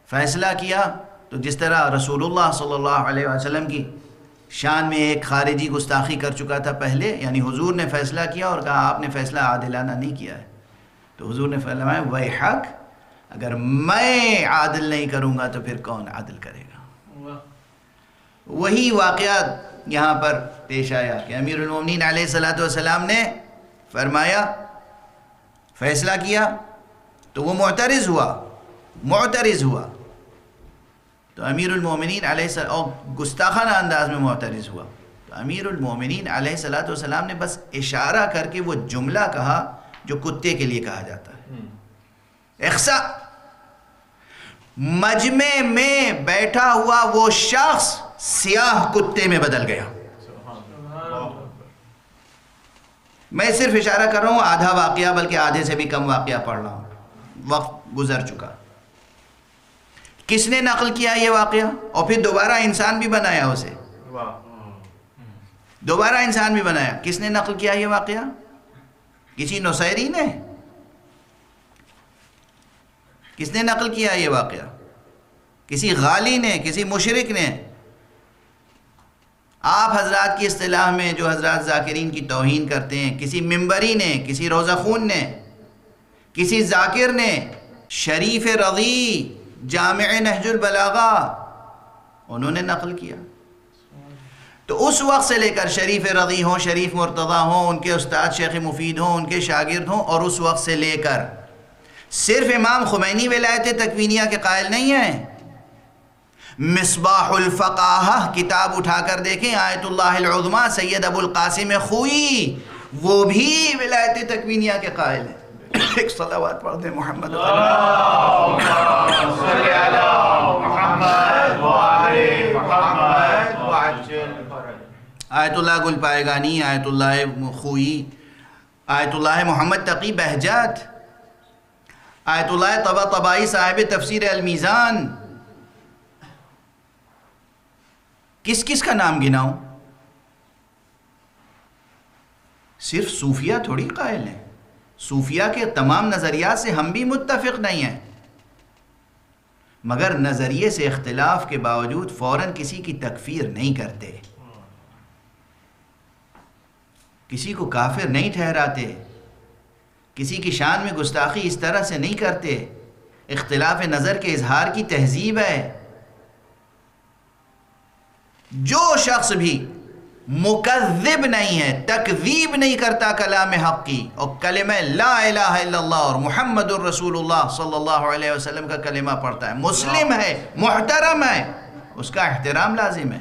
فیصلہ کیا تو جس طرح رسول اللہ صلی اللہ علیہ وسلم کی شان میں ایک خارجی گستاخی کر چکا تھا پہلے، یعنی حضور نے فیصلہ کیا اور کہا آپ نے فیصلہ عادلانہ نہیں کیا ہے. تو حضور نے فرمایا ویحک، اگر میں عادل نہیں کروں گا تو پھر کون عادل کرے گا. وہی واقعات یہاں پر پیش آیا کہ امیر المومنین علیہ السلام نے فرمایا، فیصلہ کیا تو وہ معترض ہوا تو امیر المومنین علیہ السلام اور گستاخانہ انداز میں معترض ہوا تو امیر المومنین علیہ السلام نے بس اشارہ کر کے وہ جملہ کہا جو کتے کے لیے کہا جاتا ہے، اخسا. مجمع میں بیٹھا ہوا وہ شخص سیاہ کتے میں بدل گیا. میں صرف اشارہ کر رہا ہوں، آدھا واقعہ بلکہ آدھے سے بھی کم واقعہ پڑھ رہا ہوں، وقت گزر چکا. کس نے نقل کیا یہ واقعہ؟ اور پھر دوبارہ انسان بھی بنایا اسے، دوبارہ انسان بھی بنایا. کس نے نقل کیا یہ واقعہ؟ کسی نصیری نے؟ کس نے نقل کیا یہ واقعہ؟ کسی غالی نے، کسی مشرک نے؟ آپ حضرات کی اصطلاح میں جو حضرات ذاکرین کی توہین کرتے ہیں، کسی منبری نے، کسی روزہ خون نے، کسی ذاکر نے، شریف رضی جامع نہج البلاغہ، انہوں نے نقل کیا. تو اس وقت سے لے کر شریف رضی ہوں، شریف مرتضیٰ ہوں، ان کے استاد شیخ مفید ہوں، ان کے شاگرد ہوں، اور اس وقت سے لے کر صرف امام خمینی ولایت تکوینیہ کے قائل نہیں ہیں. مصباح الفقاہہ کتاب اٹھا کر دیکھیں، آیت اللہ العظمیٰ سید ابو القاسم خوئی، وہ بھی ولایت تکوینیہ کے قائل ہیں. ایک صلوات پڑھ دیں محمد صلی علی محمد وآل محمد وعجل فرج. آیت اللہ گل پائیگانی، آیت اللہ خوئی، آیت اللہ محمد تقی بہجت، آیت اللہ طباطبائی صاحب تفسیر المیزان. کس کس کا نام گناؤں؟ صرف صوفیہ تھوڑی قائل ہیں. صوفیہ کے تمام نظریات سے ہم بھی متفق نہیں ہیں، مگر نظریے سے اختلاف کے باوجود فوراً کسی کی تکفیر نہیں کرتے، کسی کو کافر نہیں ٹھہراتے، کسی کی شان میں گستاخی اس طرح سے نہیں کرتے. اختلاف نظر کے اظہار کی تہذیب ہے. جو شخص بھی مکذب نہیں ہے، تکذیب نہیں کرتا کلام حق کی، اور کلمہ لا الہ الا اللہ اور محمد الرسول اللہ صلی اللہ علیہ وسلم کا کلمہ پڑھتا ہے، مسلم ہے، محترم ہے، اس کا احترام لازم ہے.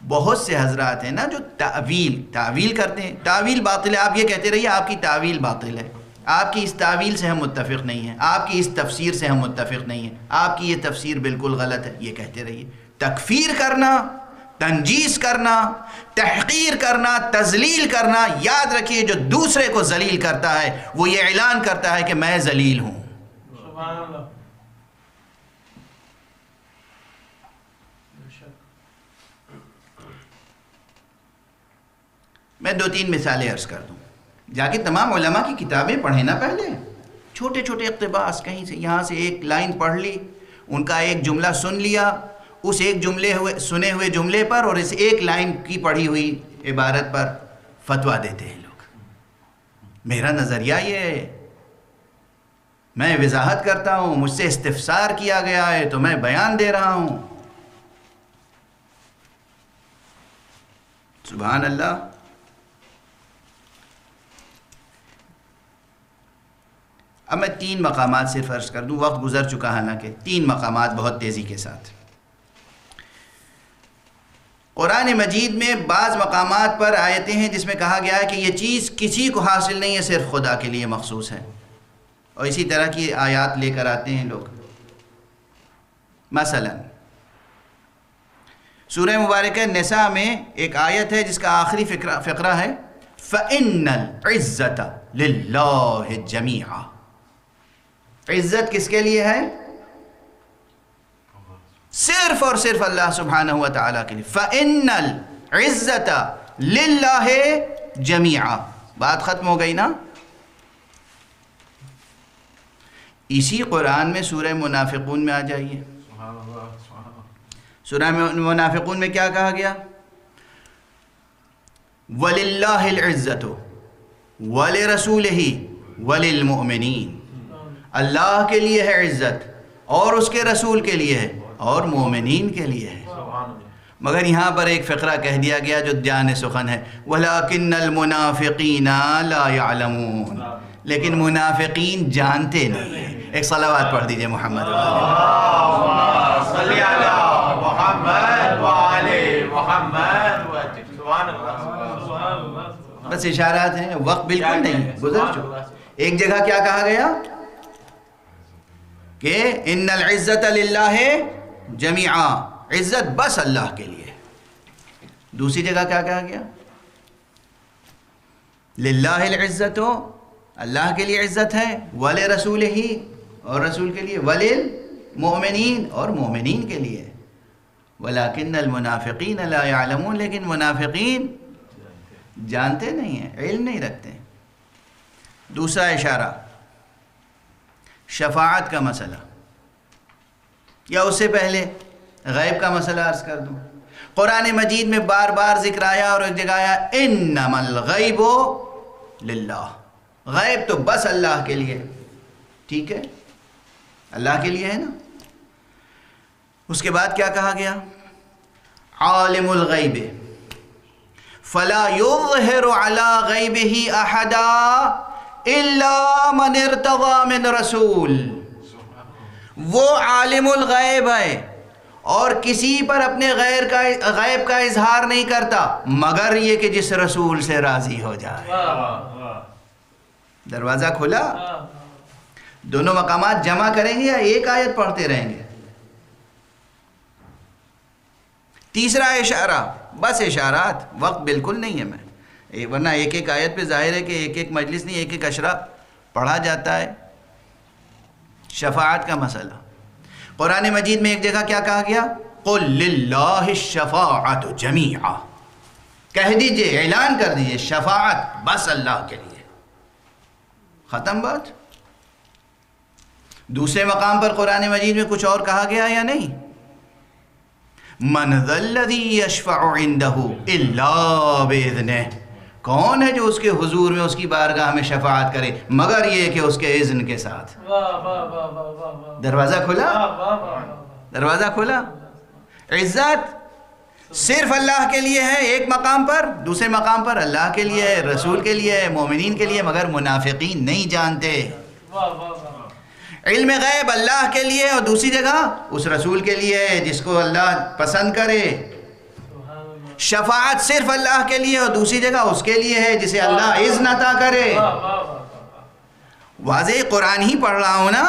بہت سے حضرات ہیں نا جو تعویل کرتے ہیں. تعویل باطل ہے، آپ یہ کہتے رہیے آپ کی تعویل باطل ہے، آپ کی اس تعویل سے ہم متفق نہیں ہیں، آپ کی اس تفسیر سے ہم متفق نہیں ہیں، آپ کی یہ تفسیر بالکل غلط ہے، یہ کہتے رہیے. تکفیر کرنا، تنجیس کرنا، تحقیر کرنا، تذلیل کرنا، یاد رکھیے جو دوسرے کو ذلیل کرتا ہے وہ یہ اعلان کرتا ہے کہ میں ذلیل ہوں. سبحان اللہ. میں 2-3 مثالیں عرض کر دوں. جا کے تمام علماء کی کتابیں پڑھیں نا پہلے. چھوٹے چھوٹے اقتباس کہیں سے یہاں سے ایک لائن پڑھ لی، ان کا ایک جملہ سن لیا، اس ایک سنے ہوئے جملے پر اور اس ایک لائن کی پڑھی ہوئی عبارت پر فتویٰ دیتے ہیں لوگ. میرا نظریہ یہ ہے، میں وضاحت کرتا ہوں، مجھ سے استفسار کیا گیا ہے تو میں بیان دے رہا ہوں. سبحان اللہ. اب میں 3 مقامات صرف عرض کر دوں، وقت گزر چکا ہے حالانکہ 3 مقامات بہت تیزی کے ساتھ. قرآن مجید میں بعض مقامات پر آیتیں ہیں جس میں کہا گیا ہے کہ یہ چیز کسی کو حاصل نہیں ہے، صرف خدا کے لیے مخصوص ہے، اور اسی طرح کی آیات لے کر آتے ہیں لوگ. مثلا سورہ مبارکہ نساء میں ایک آیت ہے جس کا آخری فقرہ ہے فَإِنَّ الْعِزَّةَ لِلَّهِ جَمِيعًا. عزت کس کے لیے ہے؟ صرف اور صرف اللہ سبحانہ و تعالیٰ کے لیے. فَإِنَّ الْعِزَّةَ لِلَّهِ جَمِيعًا. بات ختم ہو گئی نا. اسی قرآن میں سورہ منافقون میں آ جائیے. سورہ منافقون میں کیا کہا گیا؟ وَلِلَّهِ الْعِزَّةُ وَلِرَسُولِهِ وَلِلْمُؤْمِنِينَ. اللہ کے لیے ہے عزت، اور اس کے رسول کے لیے ہے، اور مومنین کے لیے ہے. مگر یہاں پر ایک فقرہ کہہ دیا گیا جو جان سخن ہے، وَلَكِنَّ الْمُنَافِقِينَ لَا يَعْلَمُونَ. لیکن منافقین جانتے نہیں ہیں. ایک صلوات پڑھ دیجئے محمد صلی علی محمد وآل محمد. سبحان اللہ. بس اشارات ہیں، وقت بالکل نہیں گزر چکا. ایک جگہ کیا کہا گیا کہ ان العزت للہ جمیعا، عزت بس اللہ کے لیے. دوسری جگہ کیا کہا گیا؟ للہ العزت، اللہ کے لیے عزت ہے، ولرسولہ، اور رسول کے لیے، وللمؤمنین، اور مومنین کے لیے. ولکن المنافقین لا یعلمون. لیکن منافقین جانتے نہیں ہیں، علم نہیں رکھتے. دوسرا اشارہ شفاعت کا مسئلہ، یا اس سے پہلے غیب کا مسئلہ عرض کر دوں. قرآن مجید میں بار بار ذکر آیا اور ایک جگہ آیا انما الغیب للہ. غیب تو بس اللہ کے لیے. ٹھیک ہے، اللہ کے لیے ہے نا. اس کے بعد کیا کہا گیا؟ عالم الغیب فلا يظهر على غیبہ احدا الا من ارتضى من رسول. وہ عالم الغیب ہے اور کسی پر اپنے غیب کا اظہار نہیں کرتا مگر یہ کہ جس رسول سے راضی ہو جائے. دروازہ کھلا. دونوں مقامات جمع کریں گے یا ایک آیت پڑھتے رہیں گے؟ تیسرا اشارہ، بس اشارات، وقت بالکل نہیں ہے میں، ورنہ ایک ایک آیت پہ ظاہر ہے کہ ایک ایک مجلس نہیں، ایک ایک اشرہ پڑھا جاتا ہے. شفاعت کا مسئلہ قرآن مجید میں ایک جگہ کیا کہا گیا؟ قل للہ الشفاعت جمیعا. کہہ دیجئے، اعلان کر دیجئے، شفاعت بس اللہ کے لیے. ختم بات. دوسرے مقام پر قرآن مجید میں کچھ اور کہا گیا یا نہیں؟ من ذا الذی یشفع عندہ الا باذنہ. کون ہے جو اس کے حضور میں، اس کی بارگاہ میں شفاعت کرے مگر یہ کہ اس کے اذن کے ساتھ. دروازہ کھلا، دروازہ کھلا. عزت صرف اللہ کے لیے ہے ایک مقام پر، دوسرے مقام پر اللہ کے لیے ہے، رسول کے لیے ہے، مومنین کے لیے، مگر منافقین نہیں جانتے. علم غیب اللہ کے لیے اور دوسری جگہ اس رسول کے لیے ہے جس کو اللہ پسند کرے. شفاعت صرف اللہ کے لیے اور دوسری جگہ اس کے لیے ہے جسے اللہ اذن عطا کرے. واضح قرآن ہی پڑھ رہا ہوں نا.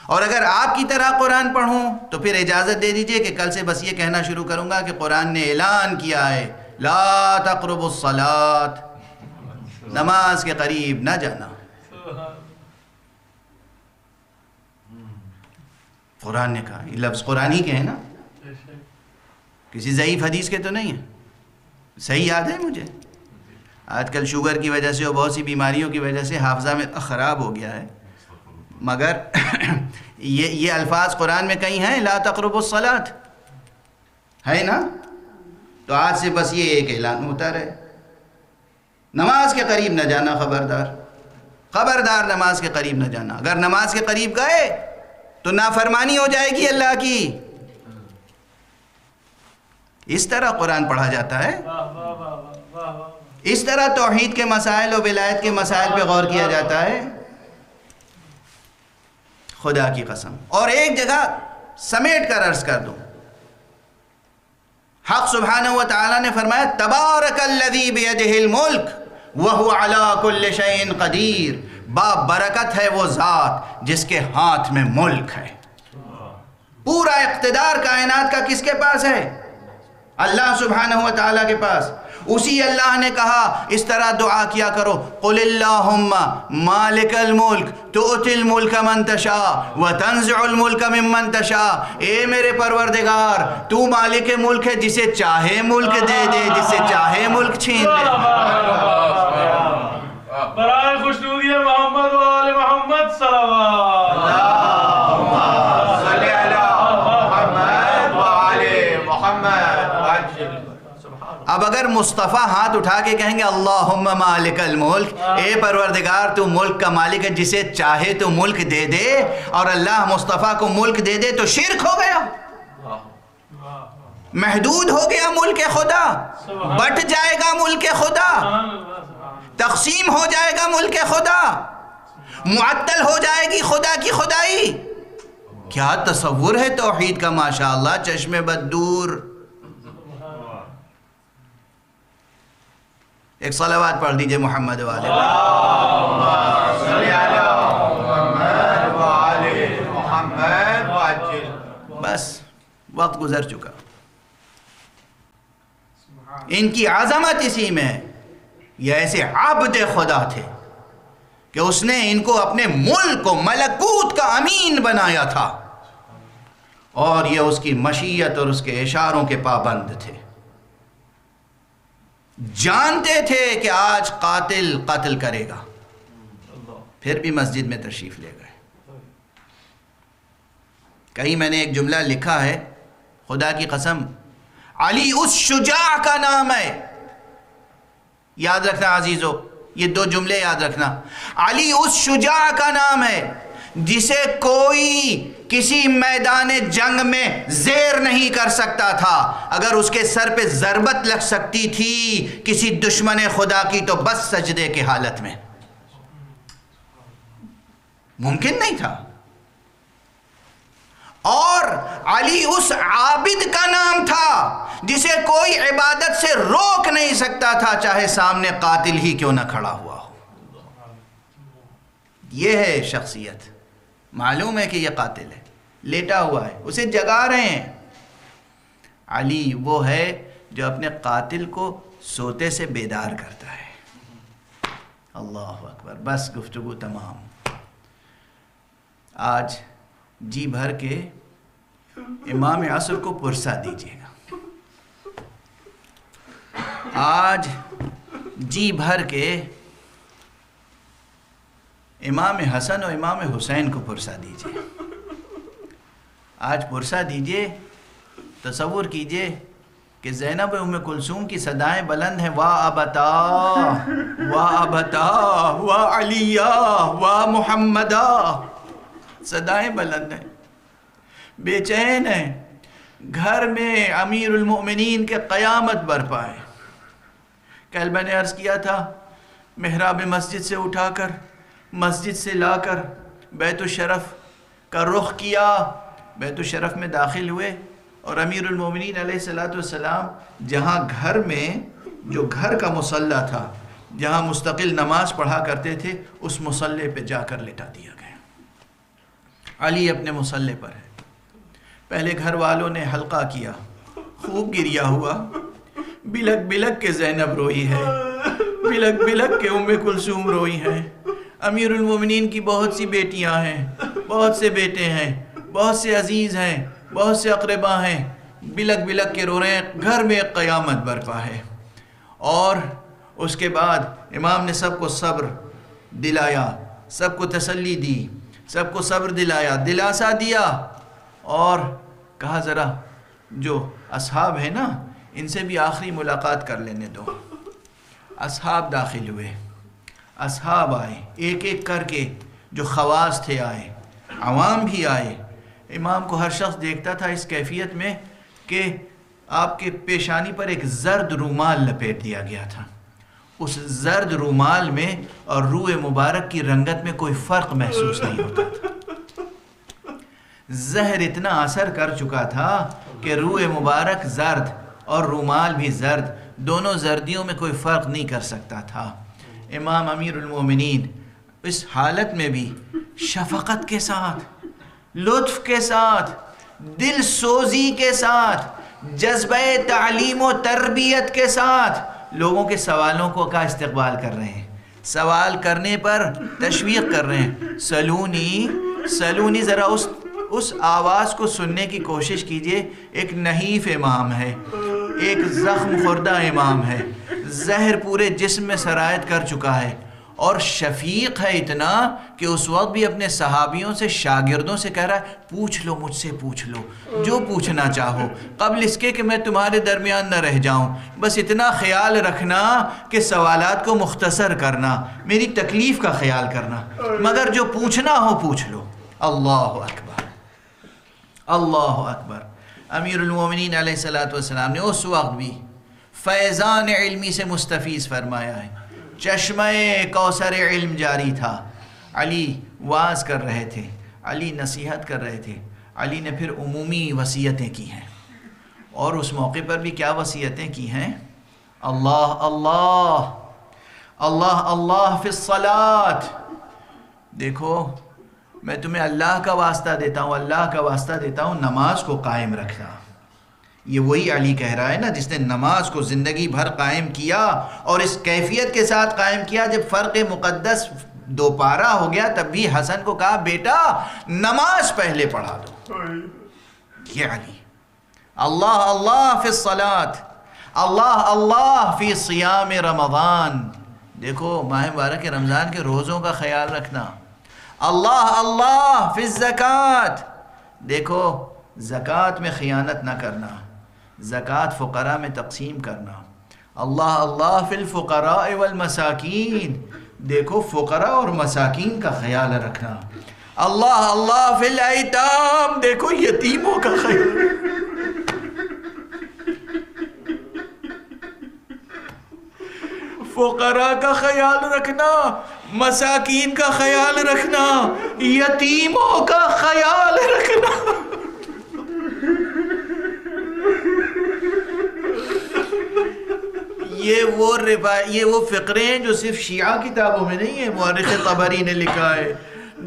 اور اگر آپ کی طرح قرآن پڑھوں تو پھر اجازت دے دیجئے کہ کل سے بس یہ کہنا شروع کروں گا کہ قرآن نے اعلان کیا ہے لا تقربوا الصلاۃ، نماز کے قریب نہ جانا. قرآن نے کہا، یہ لفظ قرآن ہی کے ہیں نا، کسی ضعیف حدیث کے تو نہیں ہیں. صحیح یاد ہے مجھے. آج کل شوگر کی وجہ سے اور بہت سی بیماریوں کی وجہ سے حافظہ میں خراب ہو گیا ہے، مگر یہ الفاظ قرآن میں کہیں ہیں لا تقربوا الصلاۃ ہے نا. تو آج سے بس یہ ایک اعلان ہوتا رہے، نماز کے قریب نہ جانا. خبردار، خبردار نماز کے قریب نہ جانا. اگر نماز کے قریب گئے تو نافرمانی ہو جائے گی اللہ کی. اس طرح قرآن پڑھا جاتا ہے، اس طرح توحید کے مسائل اور ولایت کے مسائل پہ غور کیا جاتا ہے. خدا کی قسم. اور ایک جگہ سمیٹ کر عرض کر دوں، حق سبحانہ و تعالی نے فرمایا تبارک الذی بیدہ الملک وہو علی کل شیء قدیر. با برکت ہے وہ ذات جس کے ہاتھ میں ملک ہے. پورا اقتدار کائنات کا کس کے پاس ہے؟ اللہ سبحانہ و تعالیٰ کے پاس. اسی اللہ نے کہا اس طرح دعا کیا کرو قل اللہم مالک الملک تؤتی الملک من تشاء وتنزع الملک ممن تشاء. اے میرے پروردگار تو مالک ملک ہے، جسے چاہے ملک دے دے، جسے چاہے ملک چھین لے. برائے خوشنودی محمد و آل محمد صلوات. اللہم صلی علی محمد و آل محمد وعجل. اب اگر مصطفیٰ ہاتھ اٹھا کے کہیں گے اللہم مالک الملک، اے پروردگار تو ملک کا مالک ہے، جسے چاہے تو ملک دے دے، اور اللہ مصطفیٰ کو ملک دے دے تو شرک ہو گیا، محدود ہو گیا ملک خدا، بٹ جائے گا ملک خدا، تقسیم ہو جائے گا ملک خدا، معطل ہو جائے گی خدا کی خدائی. کیا تصور ہے توحید کا ماشاءاللہ، چشم بد دور. ایک صلوات پڑھ دیجئے محمد والے. اللہم صلی علی محمد و آل محمد وعجل. بس وقت گزر چکا. ان کی عظمت اسی میں ہے. یہ ایسے عبد خدا تھے کہ اس نے ان کو اپنے ملک و ملکوت کا امین بنایا تھا، اور یہ اس کی مشیت اور اس کے اشاروں کے پابند تھے. جانتے تھے کہ آج قاتل قتل کرے گا، پھر بھی مسجد میں تشریف لے گئے. کہیں میں نے ایک جملہ لکھا ہے، خدا کی قسم علی اس شجاع کا نام ہے. یاد رکھنا عزیزو، یہ دو جملے یاد رکھنا. علی اس شجاع کا نام ہے جسے کوئی کسی میدان جنگ میں زیر نہیں کر سکتا تھا. اگر اس کے سر پہ ضربت لگ سکتی تھی کسی دشمن خدا کی تو بس سجدے کی حالت میں. ممکن نہیں تھا. اور علی اس عابد کا نام تھا جسے کوئی عبادت سے روک نہیں سکتا تھا، چاہے سامنے قاتل ہی کیوں نہ کھڑا ہوا ہو. یہ ہے شخصیت. معلوم ہے کہ یہ قاتل ہے، لیٹا ہوا ہے، اسے جگا رہے ہیں. علی وہ ہے جو اپنے قاتل کو سوتے سے بیدار کرتا ہے. اللہ اکبر. بس گفتگو تمام. آج جی بھر کے امام عصر کو پرسا دیجیے گا. آج جی بھر کے امام حسن و امام حسین کو پرسا دیجیے. آج پرسا دیجیے. تصور کیجیے کہ زینب ام کلثوم کی صدائیں بلند ہیں، وا ابتا وا ابتا وا علیہ وا محمدہ. صدائیں بلند ہیں، بے چین ہیں. گھر میں امیر المؤمنین کے قیامت برپا ہے. کل میں نے عرض کیا تھا، محراب مسجد سے اٹھا کر، مسجد سے لا کر بیت الشرف کا رخ کیا. بیت الشرف میں داخل ہوئے اور امیر المؤمنین علیہ السلام جہاں گھر میں، جو گھر کا مصلی تھا، جہاں مستقل نماز پڑھا کرتے تھے، اس مصلی پہ جا کر لٹا دیا گیا. علی اپنے مصلی پر ہے. پہلے گھر والوں نے حلقہ کیا، خوب گریا ہوا. بلک بلک کے زینب روئی ہے، بلک بلک کے ام کلثوم روئی ہیں. امیر المومنین کی بہت سی بیٹیاں ہیں، بہت سے بیٹے ہیں، بہت سے عزیز ہیں، بہت سے اقربا ہیں. بلک بلک کے رو رہے ہیں. گھر میں ایک قیامت برپا ہے. اور اس کے بعد امام نے سب کو صبر دلایا، سب کو تسلی دی، سب کو صبر دلایا، دلاسا دیا، اور کہا ذرا جو اصحاب ہیں نا، ان سے بھی آخری ملاقات کر لینے دو. اصحاب داخل ہوئے، اصحاب آئے، ایک ایک کر کے. جو خواص تھے آئے، عوام بھی آئے. امام کو ہر شخص دیکھتا تھا اس کیفیت میں کہ آپ کے پیشانی پر ایک زرد رومال لپیٹ دیا گیا تھا. اس زرد رومال میں اور روح مبارک کی رنگت میں کوئی فرق محسوس نہیں ہوتا تھا. زہر اتنا اثر کر چکا تھا کہ روح مبارک زرد اور رومال بھی زرد، دونوں زردیوں میں کوئی فرق نہیں کر سکتا تھا. امام امیر المومنین اس حالت میں بھی شفقت کے ساتھ، لطف کے ساتھ، دل سوزی کے ساتھ، جذبہ تعلیم و تربیت کے ساتھ لوگوں کے سوالوں کا استقبال کر رہے ہیں. سوال کرنے پر تشویق کر رہے ہیں. سلونی سلونی. ذرا اس آواز کو سننے کی کوشش کیجئے. ایک نحیف امام ہے، ایک زخم خوردہ امام ہے، زہر پورے جسم میں سرایت کر چکا ہے، اور شفیق ہے اتنا کہ اس وقت بھی اپنے صحابیوں سے، شاگردوں سے کہہ رہا ہے پوچھ لو، مجھ سے پوچھ لو جو پوچھنا چاہو، قبل اس کے کہ میں تمہارے درمیان نہ رہ جاؤں. بس اتنا خیال رکھنا کہ سوالات کو مختصر کرنا، میری تکلیف کا خیال کرنا، مگر جو پوچھنا ہو پوچھ لو. اللہ اکبر، اللہ اکبر. امیر المومنین علیہ السلام نے اس وقت بھی فیضان علمی سے مستفیض فرمایا ہے. چشمہ کوثر علم جاری تھا. علی واعظ کر رہے تھے، علی نصیحت کر رہے تھے. علی نے پھر عمومی وصیتیں کی ہیں، اور اس موقع پر بھی کیا وصیتیں کی ہیں؟ اللہ اللہ اللہ اللہ فی الصلاۃ. دیکھو میں تمہیں اللہ کا واسطہ دیتا ہوں، اللہ کا واسطہ دیتا ہوں، نماز کو قائم رکھنا. یہ وہی علی کہہ رہا ہے نا جس نے نماز کو زندگی بھر قائم کیا، اور اس کیفیت کے ساتھ قائم کیا جب فرق مقدس دوپارہ ہو گیا تب بھی حسن کو کہا بیٹا نماز پہلے پڑھا دو. یہ علی. اللہ اللہ فی الصلاۃ، اللہ اللہ فی صیام رمضان. دیکھو ماہ مبارک رمضان کے روزوں کا خیال رکھنا. اللہ اللہ فی الزکوٰۃ. دیکھو زکوٰۃ میں خیانت نہ کرنا، زکوٰۃ فقراء میں تقسیم کرنا. اللہ اللہ فی الفقراء والمساکین. دیکھو فقراء اور مساکین کا خیال رکھنا. اللہ اللہ فی الایتام، دیکھو یتیموں کا خیال، فقراء کا خیال رکھنا، مساکین کا خیال رکھنا، یتیموں کا خیال رکھنا۔ یہ وہ فقرے ہیں جو صرف شیعہ کتابوں میں نہیں ہیں، مورخ طبری نے لکھا ہے،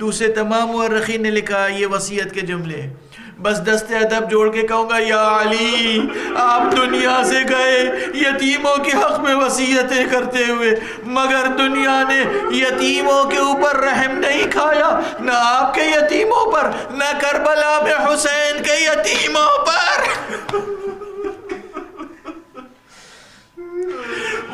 دوسرے تمام مورخین نے لکھا ہے یہ وصیت کے جملے۔ بس دست ادب جوڑ کے کہوں گا، یا علی آپ دنیا سے گئے یتیموں کے حق میں وصیتیں کرتے ہوئے، مگر دنیا نے یتیموں کے اوپر رحم نہیں کھایا، نہ آپ کے یتیموں پر، نہ کربلا میں حسین کے یتیموں پر۔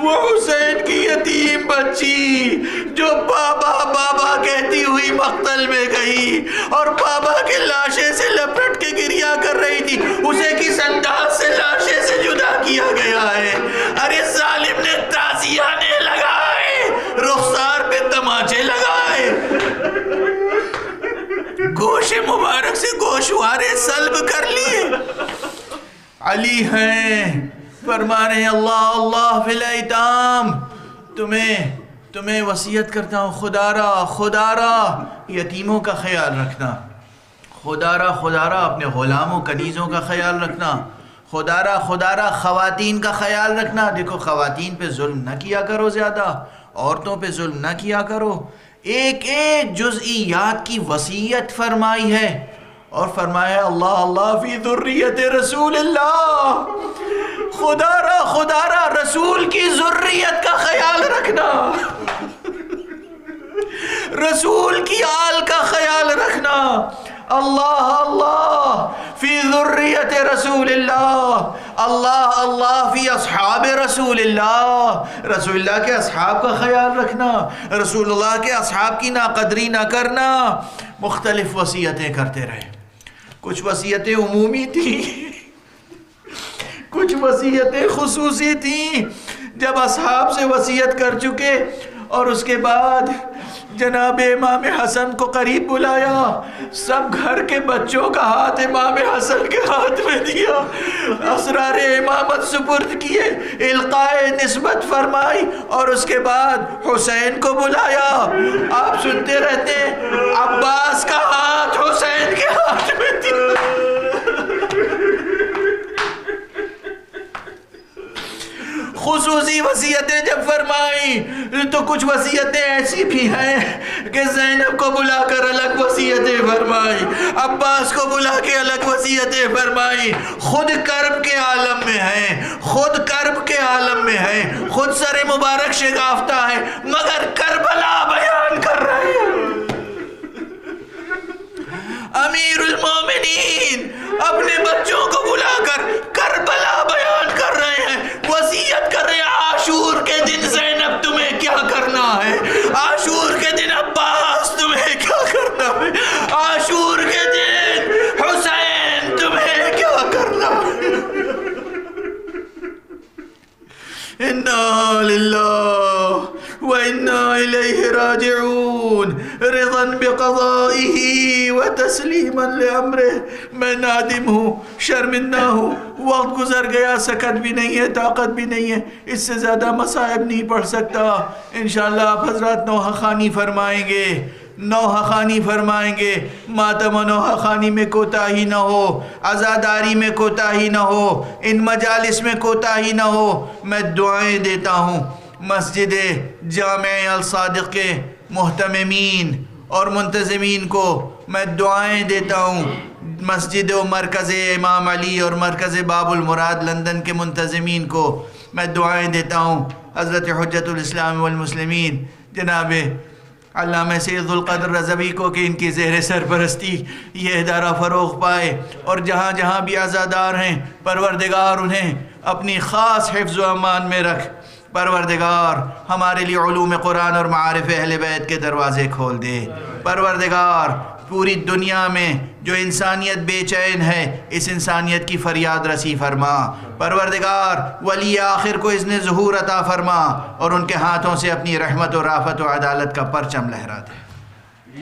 وہ حسین کی یتیم بچی جو بابا بابا کہتی ہوئی مقتل میں گئی اور بابا کے لاشے سے لپٹ کے گریا کر رہی تھی، اسے کس انداز سے لاشے سے جدا کیا گیا ہے۔ ارے ظالم نے تازیانے لگائے، رخسار پہ تماچے لگائے، گوش مبارک سے گوشوارے سلب کر لیے۔ علی ہیں فرما رہے ہیں، اللہ اللہ فی الایتام، تمہیں وصیت کرتا ہوں خدا را یتیموں کا خیال رکھنا، خدا را اپنے غلاموں کنیزوں کا خیال رکھنا، خدا را خواتین کا خیال رکھنا۔ دیکھو خواتین پہ ظلم نہ کیا کرو، زیادہ عورتوں پہ ظلم نہ کیا کرو۔ ایک ایک جزئیات کی وصیت فرمائی ہے، اور فرمایا اللہ اللہ فی ذریت رسول اللہ، خدا را رسول کی ذریت کا خیال رکھنا، رسول کی آل کا خیال رکھنا۔ اللہ اللہ فی ذریت رسول اللہ، اللہ اللہ فی اصحاب رسول اللہ، رسول اللہ کے اصحاب کا خیال رکھنا، رسول اللہ کے اصحاب کی ناقدری نہ کرنا۔ مختلف وصیتیں کرتے رہے، کچھ وصیتیں عمومی تھیں، کچھ وصیتیں خصوصی تھیں۔ جب اصحاب سے وصیت کر چکے اور اس کے بعد جناب امام حسن کو قریب بلایا، سب گھر کے بچوں کا ہاتھ امام حسن کے ہاتھ میں دیا، اسرار امامت سپرد کیے، القاء نسبت فرمائی، اور اس کے بعد حسین کو بلایا۔ آپ سنتے رہتے ہیں، عباس کا ہاتھ حسین کے ہاتھ میں دیا۔ خصوصی وصیتیں جب فرمائی تو کچھ وصیتیں ایسی بھی ہیں کہ زینب کو بلا کر الگ وصیتیں فرمائی، عباس کو بلا کے الگ وصیتیں فرمائی۔ خود کرب کے عالم میں ہیں، خود کرب کے عالم میں ہیں، خود سر مبارک شگافتہ ہے، مگر کربلا بیان کر رہے ہیں۔ امیر المومنین اپنے بچوں کو بلا کر کربلا بیان کر رہے ہیں، وصیت کر رہے ہیں، عاشور کے دن زینب تمہیں کیا کرنا ہے، عاشور کے دن عباس تمہیں کیا کرنا ہے، عاشور کے دن حسین تمہیں کیا کرنا ہے۔ انا للہ وَإِنَّا إِلَيْهِ رَاجِعُونَ رِضًا بِقَضَائِهِ وَتَسْلِيمًا لِأَمْرِهِ۔ میں نادم ہوں، شرمندہ ہوں، وقت گزر گیا، سکت بھی نہیں ہے، طاقت بھی نہیں ہے، اس سے زیادہ مصائب نہیں پڑھ سکتا۔ انشاءاللہ آپ حضرات نوحہ خوانی فرمائیں گے، نوحہ خوانی فرمائیں گے، ماتم و نوحہ خوانی میں کوتاہی نہ ہو، عزاداری میں کوتاہی نہ ہو، ان مجالس میں کوتاہی نہ ہو۔ میں دعائیں دیتا ہوں مسجد جامع الصادق کے محتممین اور منتظمین کو، میں دعائیں دیتا ہوں مسجد و مرکز امام علی اور مرکز باب المراد لندن کے منتظمین کو، میں دعائیں دیتا ہوں حضرت حجت الاسلام والمسلمین جناب علامہ سید القدر رضوی کو کہ ان کی زیر سرپرستی یہ ادارہ فروغ پائے، اور جہاں جہاں بھی عزادار ہیں پروردگار انہیں اپنی خاص حفظ و امان میں رکھ۔ پروردگار ہمارے لیے علوم قرآن اور معارف اہل بیت کے دروازے کھول دے۔ پروردگار پوری دنیا میں جو انسانیت بے چین ہے، اس انسانیت کی فریاد رسی فرما۔ پروردگار ولی آخر کو اذن ظہور عطا فرما، اور ان کے ہاتھوں سے اپنی رحمت و رافت و عدالت کا پرچم لہرا دے۔